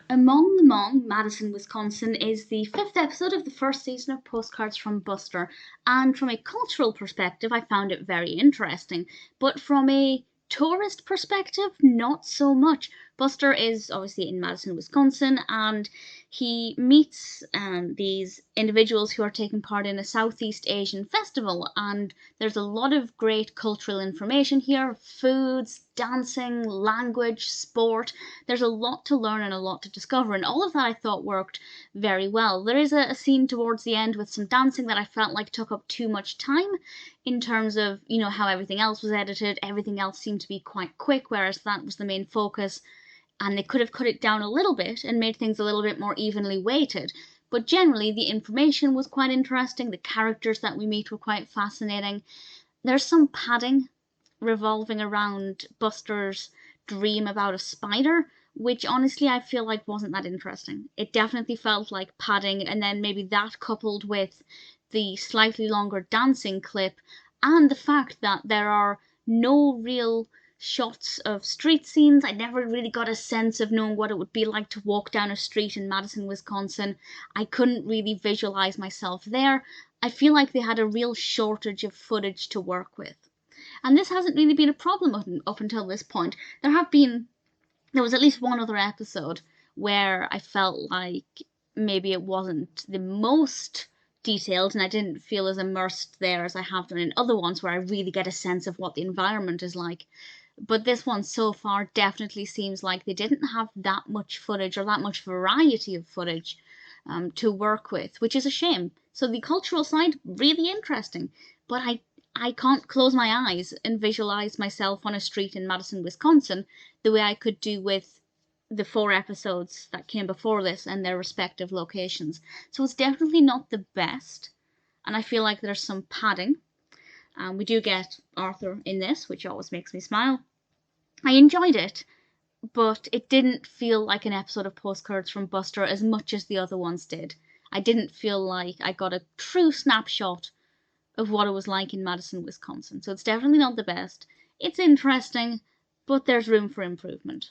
Among the Hmong, Madison, Wisconsin, is the fifth episode of the first season of Postcards from Buster, and from a cultural perspective, I found it very interesting. But from a tourist perspective, not so much. Buster is obviously in Madison, Wisconsin, and he meets these individuals who are taking part in a Southeast Asian festival, and there's a lot of great cultural information here: foods, dancing, language, sport. There's a lot to learn and a lot to discover, and all of that I thought worked very well. There is a scene towards the end with some dancing that I felt like took up too much time in terms of, how everything else was edited. Everything else seemed to be quite quick, whereas that was the main focus, and they could have cut it down a little bit and made things a little bit more evenly weighted. But generally, the information was quite interesting. The characters that we meet were quite fascinating. There's some padding revolving around Buster's dream about a spider, which honestly I feel like wasn't that interesting. It definitely felt like padding, and then maybe that coupled with the slightly longer dancing clip and the fact that there are no real shots of street scenes. I never really got a sense of knowing what it would be like to walk down a street in Madison, Wisconsin. I couldn't really visualize myself there. I feel like they had a real shortage of footage to work with. And this hasn't really been a problem up until this point. There was at least one other episode where I felt like maybe it wasn't the most detailed, and I didn't feel as immersed there as I have done in other ones where I really get a sense of what the environment is like. But this one so far definitely seems like they didn't have that much footage or that much variety of footage to work with, which is a shame. So the cultural side, really interesting, but I can't close my eyes and visualize myself on a street in Madison, Wisconsin, the way I could do with the 4 episodes that came before this and their respective locations. So it's definitely not the best, and I feel like there's some padding. We do get Arthur in this, which always makes me smile. I enjoyed it, but it didn't feel like an episode of Postcards from Buster as much as the other ones did. I didn't feel like I got a true snapshot of what it was like in Madison, Wisconsin. So it's definitely not the best. It's interesting, but there's room for improvement.